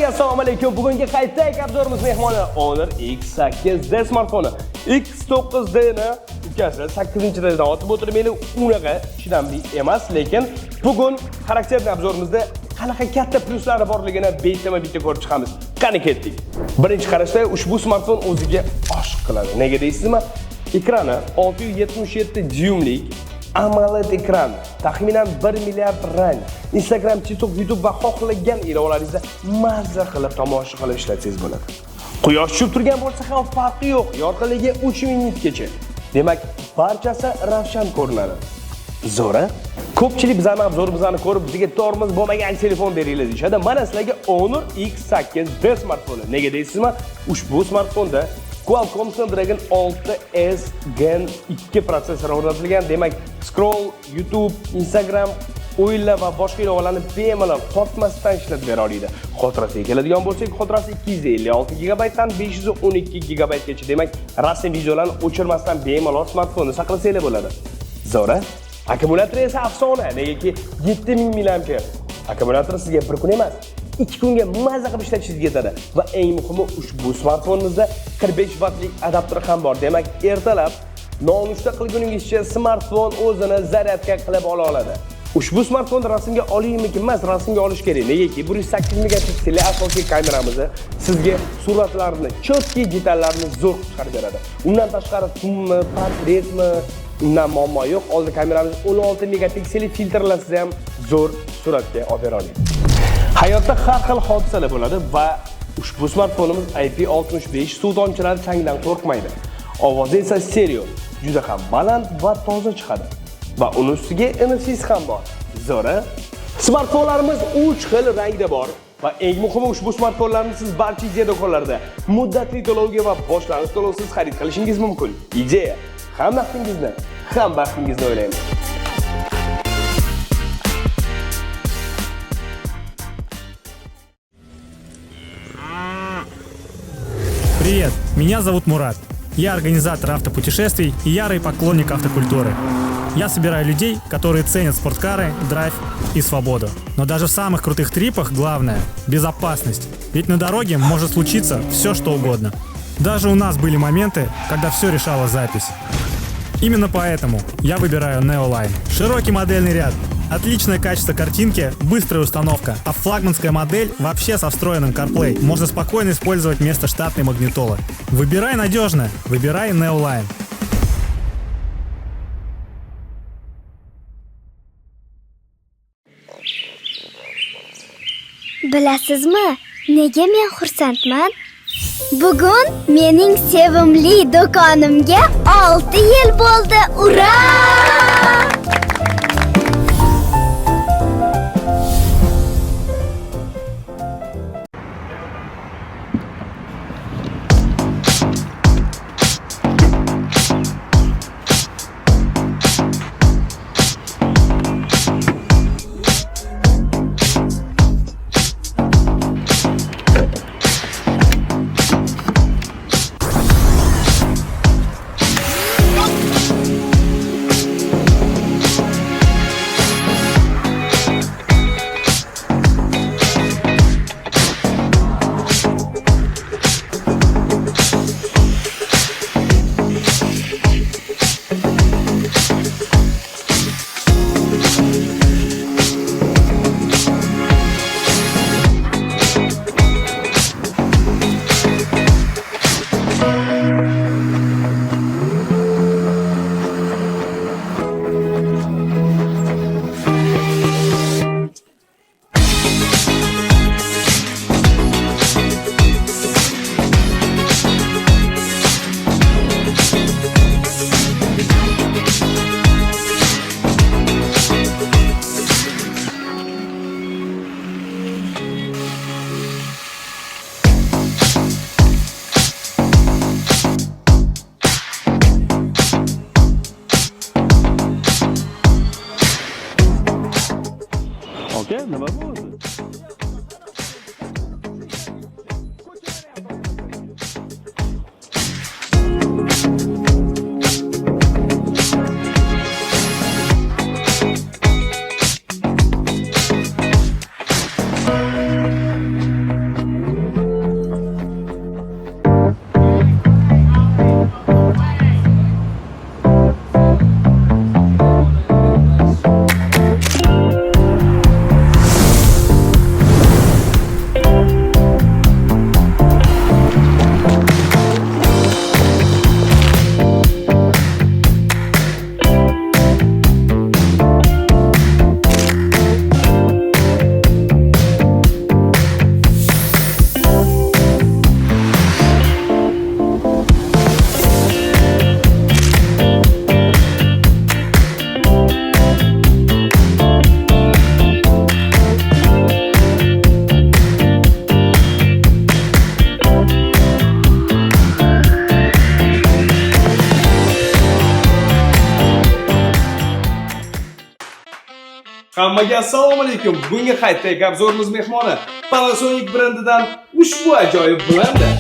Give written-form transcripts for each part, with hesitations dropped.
Hammaga assalomu alaykum. Bugungi qaytdagi obzorimiz mehmoni Honor X8D smartfoni. X9D ni ukasi 8-darajada otib o'tirib, meni unaqa chidamli emas, lekin bugun xarakterli obzorimizda qanaqa katta plyuslari borligini bitta ko'rib chiqamiz. Qani ketdik. Birinchi qarashda ushbu smartfon o'ziga oshiq qiladi. Nega deysizmi? Ekrani 677 dyumlik AMOLED ekran, taxminan 1 milliard rang, Instagram, TikTok, YouTube va xohlagan ilovalaringizda mazza qilib tomosha qilib ishlatsangiz bo'ladi. Quyosh tushib turgan bo'lsa ham farqi yo'q, yorqinligi 3 minutgacha. Demak, barchasi ravshan ko'rinadi. Zo'ra? Ko'pchilik bizning obzorimizni ko'rib, bizga tormoz bo'lmagan telefon beringlar deyshadi. Mana sizlarga Honor X8D smartfoni. Nega deysizmi? Ushbu smartfonda Qualcomm Snapdragon 6S Gen 2 protsessori o'rnatilgan. Demak, scroll, YouTube, Instagram, o'yinlar va boshqa ilovalarni bemalol tortmasdan ishlatib bera oladi. Xotirasiga keladigan bo'lsak, xotirasi 256 GB dan 512 GB gacha. Demak, rasm videolarni o'chirmasdan bemalol smartfonni saqlasanglar bo'ladi. Zo'ra? Akkumulyatori esa afsona, negaki 7000 mAh. Akkumulyator sizga bir kun emas, 2 kunga mazza qilib ishlatishingiz yetadi va eng muhimi ushbu smartfonimizda 45 wattlik adapter ham bor. Demak, ertalab nonushta qilguningizcha smartfon o'zini zaryadka qilib ola oladi. Ushbu smartfonni rasmga olishmi emas, rasmga olish kerak. Negaki 108 megapikselli asosiy kameramiz sizga suratlarni, chotki detallarni zo'r chiqarib beradi. Undan tashqari zoommi, portretmi, undan muammo yo'q. Oldi kameramiz 16 megapikselli filtrlarsiz ham zo'r suratga olib bera oladi. Hayotda har xil hodisalar bo'ladi va ushbu smartfonimiz IP65 suv tomchilari changdan qo'rqmaydi. Ovozi esa stereo, juda ham baland va toza chiqadi. Va uning ustiga NFC ham bor. Zo'ra? Smartfonlarimiz 3 xil rangda bor va eng muhimi ushbu smartfonlarni siz barcha do'konlarda muddatli to'lovga va boshlanish to'lovsiz xarid qilishingiz mumkin. Ideya ham vaqtingizni, ham baxtingizni o'ylaymiz. Привет, меня зовут Мурат. Я организатор автопутешествий и ярый поклонник автокультуры. Я собираю людей, которые ценят спорткары, драйв и свободу. Но даже в самых крутых трипах главное – безопасность. Ведь на дороге может случиться все, что угодно. Даже у нас были моменты, когда все решала запись. Именно поэтому я выбираю Neoline. Широкий модельный ряд, отличное качество картинки, быстрая установка, а флагманская модель вообще со встроенным CarPlay. Можно спокойно использовать вместо штатной магнитолы. Выбирай надежно, выбирай Neoline. Bilasizmi, nega men xursandman? Bugun mening sevimli do'konimga 6 yil bo'ldi. Ura! Okey, nima bo'ldi? Hammaga assalomu alaykum. Bugungi qaytdagi obzorimiz mehmoni Panasonic brendidan ushbu ajoyib blender.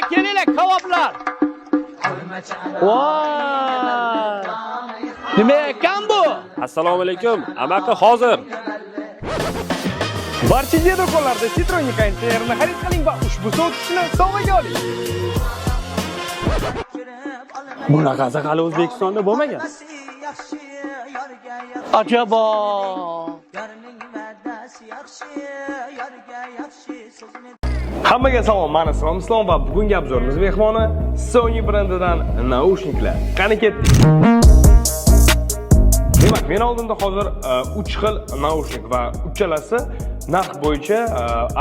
Kelinglar, kavoblar. Voy! Nima ekan bu? Assalomu alaykum. Amaki hozir. Barcha do'konlarda Citroen Inter'ni xarid qiling va ushbu sotishni sovg'aga oling. Bunaqasi hali O'zbekistonda bo'lmagan. Ajabo. Hammaga salom, men Islom va bugungi obzorimiz mehmoni Sony brendidan naushniklar. Qani ketdik. Demak, men oldimda hozir 3 xil naushnik va uchalasi narx bo'yicha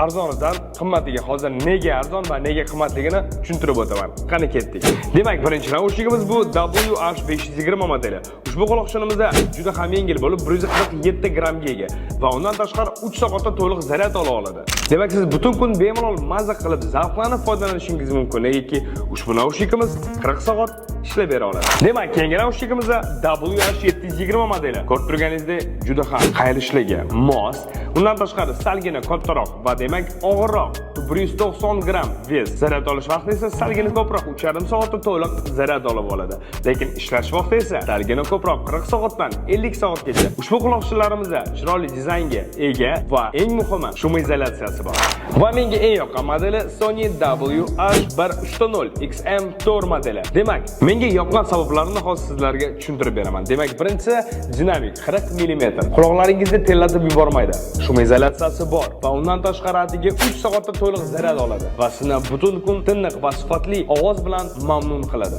arzonidan qimmatiga hozir nega arzon va nega qimmatligini tushuntirib o'taman. Qani ketdik. Demak, birinchi naushnikimiz bu WH520 modeli. Ushbu quloqchinimizda juda ham yengil bo'lib 147 grammga ega va undan tashqari 3 soatda to'liq zaryad ola oladi. Demak, siz butun kun bemalol maza qilib, zavqlanib foydalanishingiz mumkin, negaki ushbu naushnikimiz 40 soat ishlab bera oladi. Demak, keyingi naushnikimizda WH720 modeli. Ko'rib turganingizdek, juda ham qaylishligi, mos. Undan tashqari salgina kattaroq va demak og'irroq 190 gram vez. Zaryad olish vaqti esa salgina ko'proq 3,5 soatda to'liq zaryad olib oladi. Lekin ishlash vaqti esa salgina ko'proq 40 soatdan 50 soatgacha. Ushbu quloqchinlarimizda chiroyli dizaynga ega va eng muhimi shum izolyatsiyasi bor. Va menga eng yoqqan modeli Sony WH130 XM Tour modeli. Demak, menga yoqqan sabablarini hozir sizlarga tushuntirib beraman. Demak, birinchisi dinamik 40 mm. Quloqlaringizni tellatib yubormaydi. Shum izolyatsiyasi bor va undan tashqari 3 soatda to'liq zaryad oladi va sizni butun kun tiniq va sifatli ovoz bilan mamnun qiladi.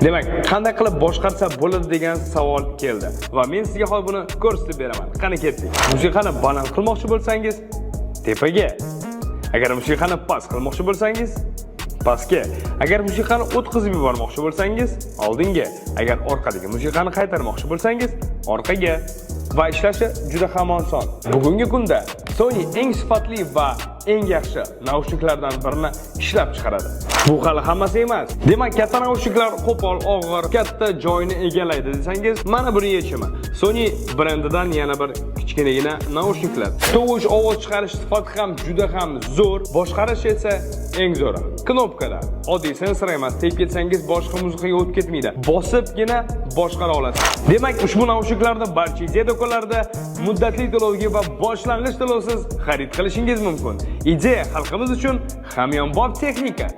Demak, qanday qilib boshqarsa bo'ladi degan savol keldi va men sizga hozir buni ko'rsatib beraman. Qani ketdik. Musiqani baland qilmoqchi bo'lsangiz, tepaga. Agar musiqani past qilmoqchi bo'lsangiz, pastga. Agar musiqani o'tkazib yubormoqchi bo'lsangiz, oldinga. Agar orqadagi musiqani qaytarmoqchi bo'lsangiz, orqaga. va ishlashi juda ham oson. Bugungi kunda Sony eng sifatli va eng yaxshi naushniklardan birini ishlab chiqaradi. Bu hali hammasi emas. Demak, katta naushniklar qo'pol, og'ir, katta joyni egallaydi desangiz, mana buni yechimi. Sony brendidan yana bir kichkinagina naushniklar. Tovush ovoz chiqarish sifati ham juda ham zo'r, boshqarish esa eng zo'ri. Knopkada oddiy sensor emas, tep ketsangiz boshqa musiqaga o'tib ketmaydi. Bosibgina boshqara olasiz. Demak, ushbu naushniklarni barcha Idea do'konlarida muddatli to'lovga va boshlang'ich to'lovsiz xarid qilishingiz mumkin. Idea xalqimiz uchun hamyonbop texnika.